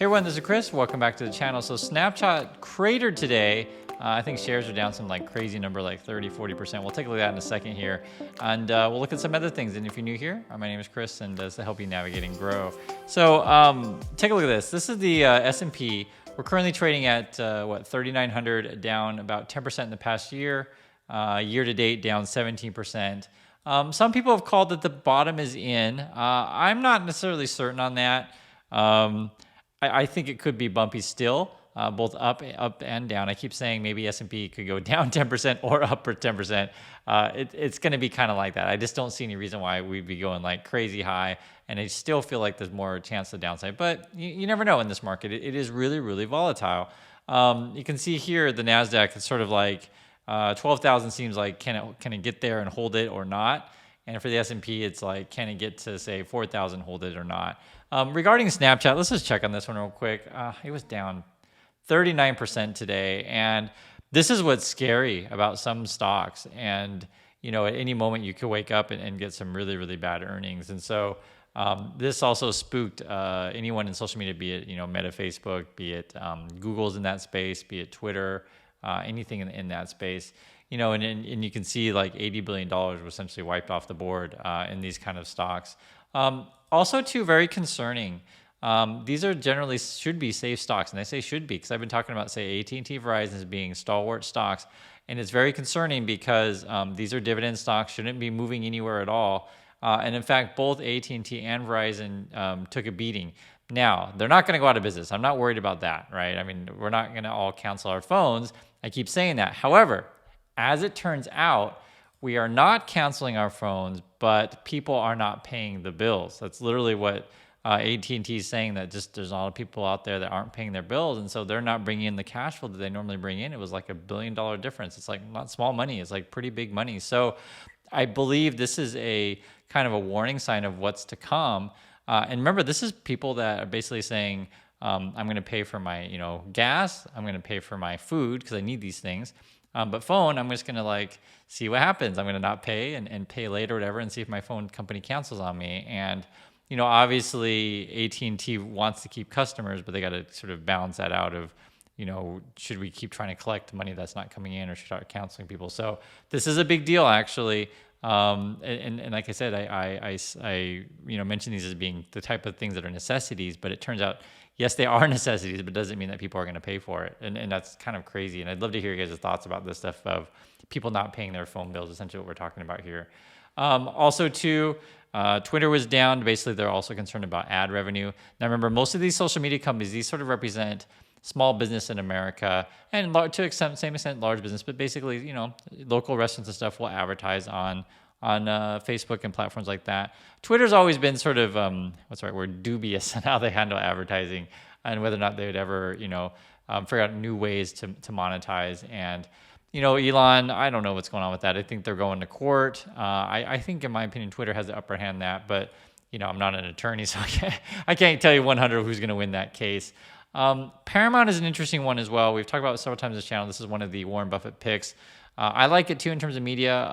Hey everyone, this is Chris. Welcome back to the channel. So Snapchat cratered today. I think shares are down some like crazy number, like 30-40%. We'll take a look at that in a second here. And we'll look at some other things. And if you're new here, my name is Chris, and to help you navigate and grow. So take a look at this. This is the S&P. We're currently trading at, 3,900, down about 10% in the past year. Year to date, down 17%. Some people have called that the bottom is in. I'm not necessarily certain on that. I think it could be bumpy still, both up and down. I keep saying maybe S&P could go down 10% or up for 10%. It's going to be kind of like that. I just don't see any reason why we'd be going like crazy high, and I still feel like there's more chance of downside. But you never know in this market. It is really, really volatile. You can see here the NASDAQ is sort of like 12,000 seems like can it get there and hold it or not? And for the S&P, it's like, can it get to, say, 4,000, hold it or not? Regarding Snapchat, let's just check on this one real quick. It was down 39% today. And this is what's scary about some stocks. And, you know, at any moment you could wake up and get some really, really bad earnings. And so this also spooked anyone in social media, be it, you know, Meta, Facebook, be it Google's in that space, be it Twitter, anything in that space. You know, and you can see like $80 billion was essentially wiped off the board in these kind of stocks. Also, too, very concerning. These are generally should be safe stocks, and I say should be because I've been talking about, say, AT&T, Verizon as being stalwart stocks, and it's very concerning because these are dividend stocks, shouldn't be moving anywhere at all. And in fact, both AT&T and Verizon took a beating. Now, they're not going to go out of business. I'm not worried about that, right? I mean, we're not going to all cancel our phones. I keep saying that. However, as it turns out, we are not canceling our phones, but people are not paying the bills. That's literally what AT&T is saying, that just there's a lot of people out there that aren't paying their bills, and so they're not bringing in the cash flow that they normally bring in. It was like $1 billion difference. It's like not small money. It's like pretty big money. So I believe this is a kind of a warning sign of what's to come. And remember, this is people that are basically saying, I'm going to pay for my, gas. I'm going to pay for my food because I need these things. But phone, I'm just going to like see what happens. I'm going to not pay and pay later or whatever and see if my phone company cancels on me. And, obviously AT&T wants to keep customers, but they got to sort of balance that out of, should we keep trying to collect money that's not coming in or should start canceling people? So this is a big deal, actually. And like I said, I mentioned these as being the type of things that are necessities, but it turns out, yes, they are necessities, but it doesn't mean that people are going to pay for it. And that's kind of crazy. And I'd love to hear you guys' thoughts about this stuff of people not paying their phone bills, essentially what we're talking about here. Also, too, Twitter was down. Basically, they're also concerned about ad revenue. Now, remember, most of these social media companies, these sort of represent small business in America and to same extent large business, but basically, local restaurants and stuff will advertise on Facebook and platforms like that. Twitter's always been sort of what's the right word, dubious on how they handle advertising and whether or not they would ever figure out new ways to monetize. And Elon, I don't know what's going on with that. I think they're going to court. I think, in my opinion, Twitter has the upper hand that, but I'm not an attorney, so I can't tell you 100 who's going to win that case. Paramount is an interesting one as well. We've talked about it several times on this channel. This is one of the Warren Buffett picks. I like it too in terms of media.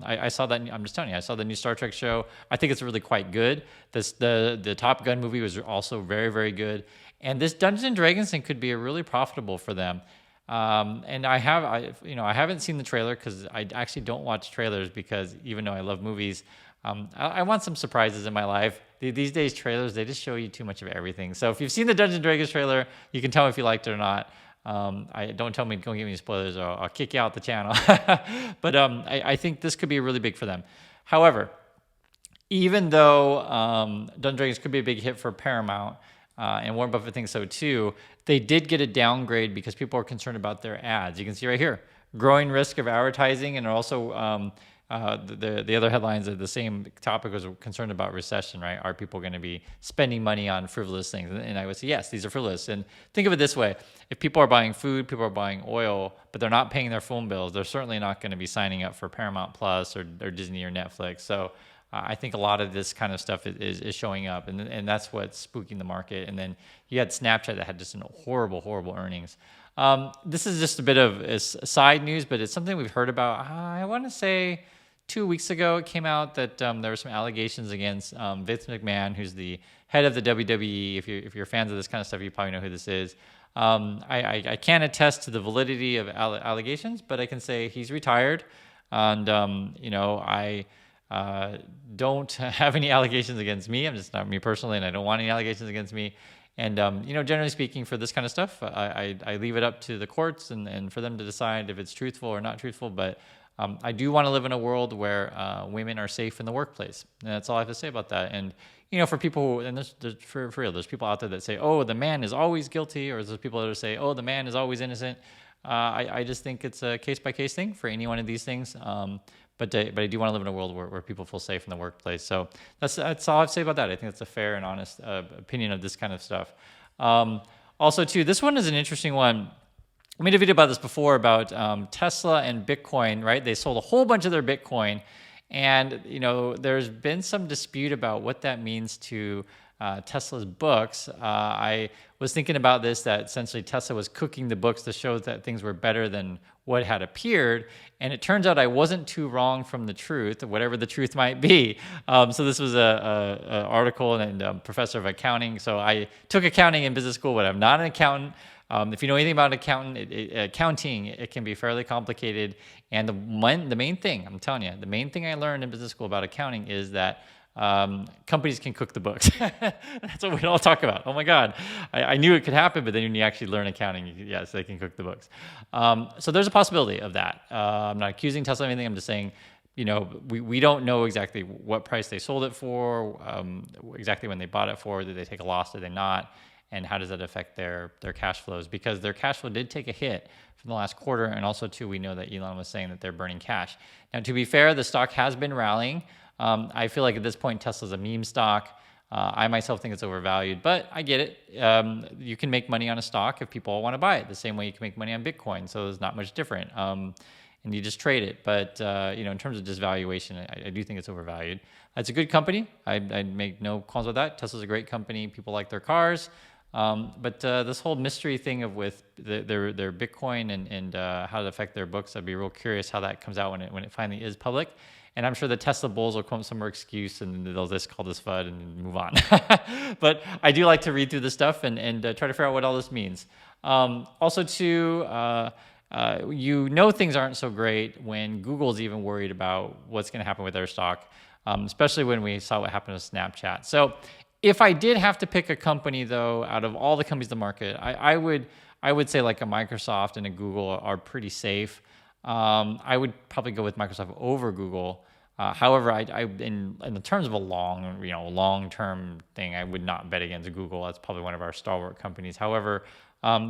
I saw that. I'm just telling you, I saw the new Star Trek show. I think it's really quite good. The Top Gun movie was also very, very good. And this Dungeons and Dragons thing could be really profitable for them. And I haven't seen the trailer because I actually don't watch trailers because even though I love movies, I want some surprises in my life. These days, trailers, they just show you too much of everything. So if you've seen the Dungeons and Dragons trailer, you can tell me if you liked it or not. Don't give me any spoilers or I'll kick you out the channel. But I think this could be really big for them. However, even though Dungeons and Dragons could be a big hit for Paramount, and Warren Buffett thinks so too, they did get a downgrade because people are concerned about their ads. You can see right here, growing risk of advertising, and also the other headlines are the same topic, was concerned about recession, right? Are people going to be spending money on frivolous things? And I would say, yes, these are frivolous. And think of it this way. If people are buying food, people are buying oil, but they're not paying their phone bills, they're certainly not going to be signing up for Paramount Plus or Disney or Netflix. So I think a lot of this kind of stuff is showing up, and that's what's spooking the market. And then you had Snapchat that had just horrible earnings. This is just a bit of side news, but it's something we've heard about. I want to say 2 weeks ago, it came out that there were some allegations against Vince McMahon, who's the head of the WWE. If you're fans of this kind of stuff, you probably know who this is. I can't attest to the validity of allegations, but I can say he's retired, and I don't have any allegations against me. I'm just not me personally, and I don't want any allegations against me. And generally speaking, for this kind of stuff, I leave it up to the courts and for them to decide if it's truthful or not truthful. But I do want to live in a world where women are safe in the workplace. And that's all I have to say about that. And for people who, and for real, there's people out there that say, oh, the man is always guilty, or there's people that say, oh, the man is always innocent. I just think it's a case-by-case thing for any one of these things. But I do want to live in a world where people feel safe in the workplace. So that's all I have to say about that. I think that's a fair and honest opinion of this kind of stuff. Also, too, this one is an interesting one. I made a video about this before about Tesla and Bitcoin, right? They sold a whole bunch of their Bitcoin. And, there's been some dispute about what that means to Tesla's books. I was thinking about this, that essentially Tesla was cooking the books to show that things were better than what had appeared. And it turns out I wasn't too wrong from the truth, whatever the truth might be. So this was a article and professor of accounting. So I took accounting in business school, but I'm not an accountant. If you know anything about accounting, it can be fairly complicated. And the main thing, I'm telling you, the main thing I learned in business school about accounting is that companies can cook the books. That's what we all talk about. Oh my God, I knew it could happen, but then when you actually learn accounting, yes, they can cook the books. So there's a possibility of that. I'm not accusing Tesla of anything. I'm just saying, we don't know exactly what price they sold it for, exactly when they bought it for. Did they take a loss? Did they not? And how does that affect their cash flows? Because their cash flow did take a hit from the last quarter. And also, too, we know that Elon was saying that they're burning cash. Now, to be fair, the stock has been rallying. I feel like at this point, Tesla's a meme stock. I myself think it's overvalued, but I get it. You can make money on a stock if people want to buy it, the same way you can make money on Bitcoin. So it's not much different. And you just trade it. But, in terms of just valuation, I do think it's overvalued. It's a good company. I'd make no qualms with that. Tesla's a great company. People like their cars. But this whole mystery thing with their Bitcoin and how it affect their books, I'd be real curious how that comes out when it finally is public. And I'm sure the Tesla bulls will come up with some more excuse and they'll just call this FUD and move on. But I do like to read through this stuff and try to figure out what all this means. Also, too, things aren't so great when Google's even worried about what's going to happen with their stock, especially when we saw what happened with Snapchat. So if I did have to pick a company, though, out of all the companies in the market, I would say like a Microsoft and a Google are pretty safe. I would probably go with Microsoft over Google. However, in the terms of a long-term thing, I would not bet against Google. That's probably one of our stalwart companies. However,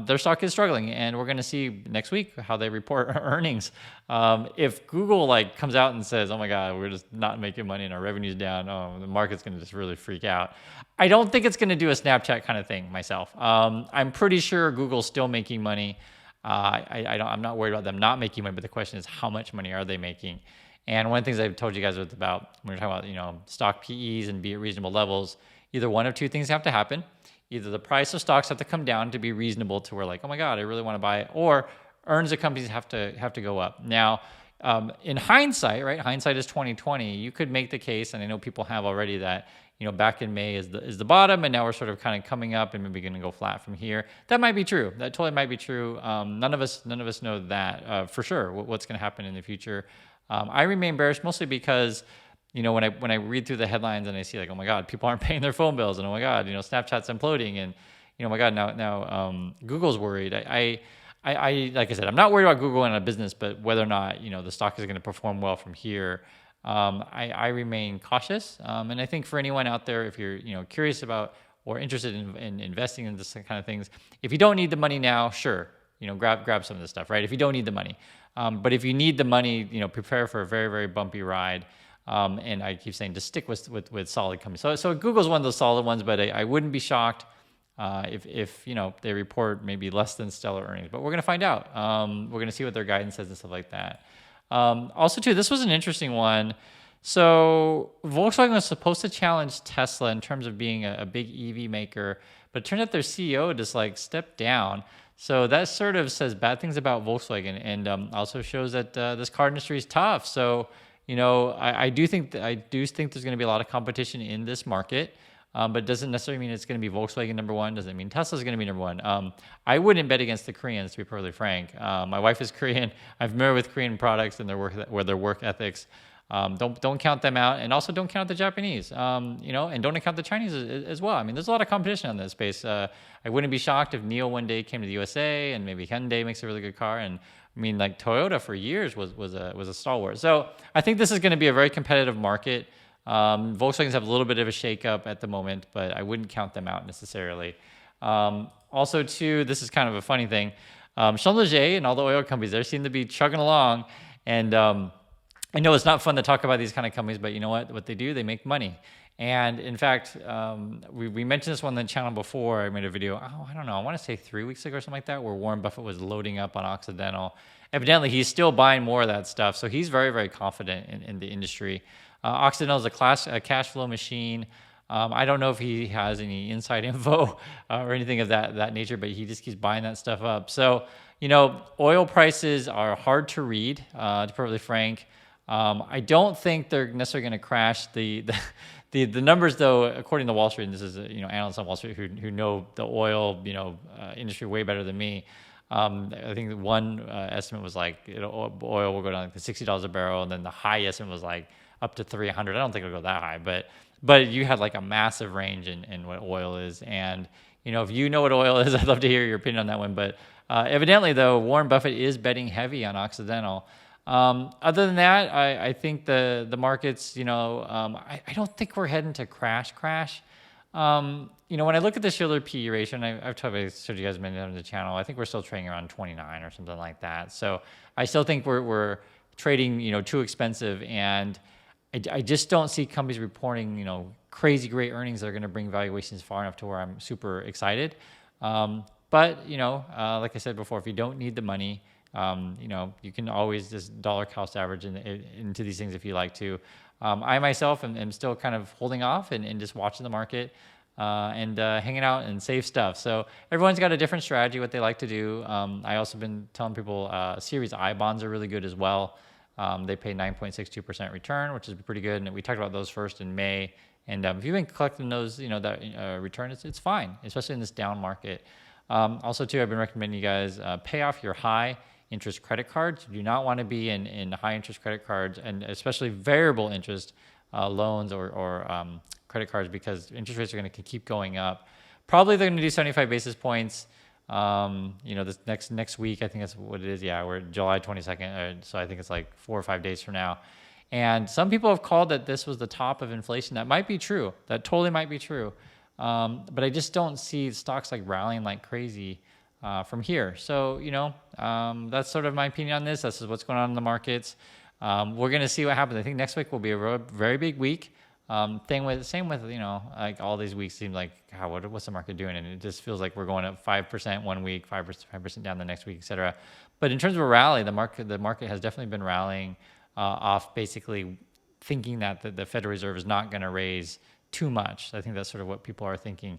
their stock is struggling, and we're going to see next week how they report earnings. If Google comes out and says, "Oh my God, we're just not making money and our revenue's down," the market's going to just really freak out. I don't think it's going to do a Snapchat kind of thing myself. I'm pretty sure Google's still making money. I'm not worried about them not making money, but the question is, how much money are they making? And one of the things I've told you guys about when we're talking about, stock PEs and be at reasonable levels, either one of two things have to happen. Either the price of stocks have to come down to be reasonable to where oh my God, I really want to buy it, or earnings of companies have to go up. Now, in hindsight, right? Hindsight is 2020. You could make the case, and I know people have already, that back in May is the bottom, and now we're sort of kind of coming up and maybe going to go flat from here. That might be true. That totally might be true. None of us know that for sure. What's going to happen in the future? I remain bearish mostly because when I read through the headlines and I see oh my God, people aren't paying their phone bills, and oh my God, Snapchat's imploding, and oh my God, now Google's worried. I like I said, I'm not worried about Google in a business, but whether or not the stock is going to perform well from here. I remain cautious, and I think for anyone out there, if you're curious about or interested in investing in this kind of things, if you don't need the money now, sure, grab some of this stuff, right? If you don't need the money, but if you need the money, prepare for a very, very bumpy ride. And I keep saying just stick with solid companies. So Google's one of those solid ones, but I wouldn't be shocked if they report maybe less than stellar earnings. But we're going to find out. We're going to see what their guidance says and stuff like that. Also, too, this was an interesting one. So Volkswagen was supposed to challenge Tesla in terms of being a big EV maker, but it turned out their CEO just stepped down. So that sort of says bad things about Volkswagen, and also shows that this car industry is tough. So I do think there's going to be a lot of competition in this market. but it doesn't necessarily mean it's going to be Volkswagen number one. Doesn't mean Tesla's going to be number one. I wouldn't bet against the Koreans, to be perfectly frank. My wife is Korean. I'm familiar with Korean products and their work ethics. Don't count them out, and also don't count the Japanese. And don't count the Chinese as well. I mean, there's a lot of competition in this space. I wouldn't be shocked if NIO one day came to the USA, and maybe Hyundai makes a really good car. And I mean, like Toyota for years was a stalwart. So I think this is going to be a very competitive market. Volkswagens have a little bit of a shakeup at the moment, but I wouldn't count them out necessarily. Also, too, this is kind of a funny thing. Schlumberger and all the oil companies there seem to be chugging along, and I know it's not fun to talk about these kind of companies, but you know what? What they do, they make money. And in fact, we mentioned this one on the channel before. I made a video, I don't know, I want to say 3 weeks ago or something like that, where Warren Buffett was loading up on Occidental. Evidently, he's still buying more of that stuff. So he's very, very confident in the industry. Occidental is a cash flow machine. I don't know if he has any inside info or anything of that nature, but he just keeps buying that stuff up. So, oil prices are hard to read, to be perfectly frank. I don't think they're necessarily going to crash. The numbers, though, according to Wall Street, and this is analysts on Wall Street who know the oil industry way better than me. I think one estimate was like oil will go down like to $60 a barrel, and then the high estimate was like up to 300. I don't think it'll go that high, but you had like a massive range in what oil is. And if you know what oil is, I'd love to hear your opinion on that one. But evidently, though, Warren Buffett is betting heavy on Occidental. Other than that, I think the markets, I don't think we're heading to crash. When I look at the Shiller PE ratio, and I've showed you guys many on the channel, I think we're still trading around 29 or something like that. So I still think we're trading, too expensive, and I just don't see companies reporting, crazy great earnings that are going to bring valuations far enough to where I'm super excited. But like I said before, if you don't need the money, you can always just dollar cost average into these things if you like to. I myself am still kind of holding off and just watching the market and hanging out and save stuff. So everyone's got a different strategy, what they like to do. I also been telling people Series I bonds are really good as well. They pay 9.62% return, which is pretty good. And we talked about those first in May. And if you've been collecting those, that return, it's fine, especially in this down market. Also, too, I've been recommending you guys pay off your high interest credit cards. You do not want to be in high interest credit cards, and especially variable interest loans or credit cards, because interest rates are going to keep going up. Probably they're going to do 75 basis points. This next week, I think that's what it is. Yeah, we're July 22nd, so I think it's like 4 or 5 days from now. And some people have called that this was the top of inflation. That might be true. That totally might be true. But I just don't see stocks like rallying like crazy from here. So, that's sort of my opinion on this. This is what's going on in the markets. We're going to see what happens. I think next week will be a very big week. Same with like all these weeks seem like, what's the market doing? And it just feels like we're going up 5% one week, 5% down the next week, et cetera. But in terms of a rally, the market has definitely been rallying off basically thinking that the Federal Reserve is not going to raise too much. I think that's sort of what people are thinking.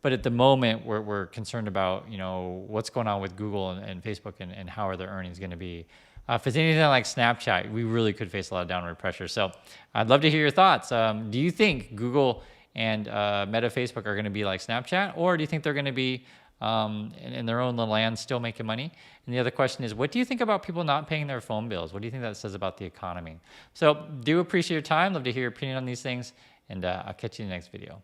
But at the moment, we're concerned about what's going on with Google and Facebook and how are their earnings going to be. If it's anything like Snapchat, we really could face a lot of downward pressure. So I'd love to hear your thoughts. Do you think Google and Meta Facebook are going to be like Snapchat, or do you think they're going to be in their own little land still making money? And the other question is, what do you think about people not paying their phone bills? What do you think that says about the economy? So do appreciate your time. Love to hear your opinion on these things, and I'll catch you in the next video.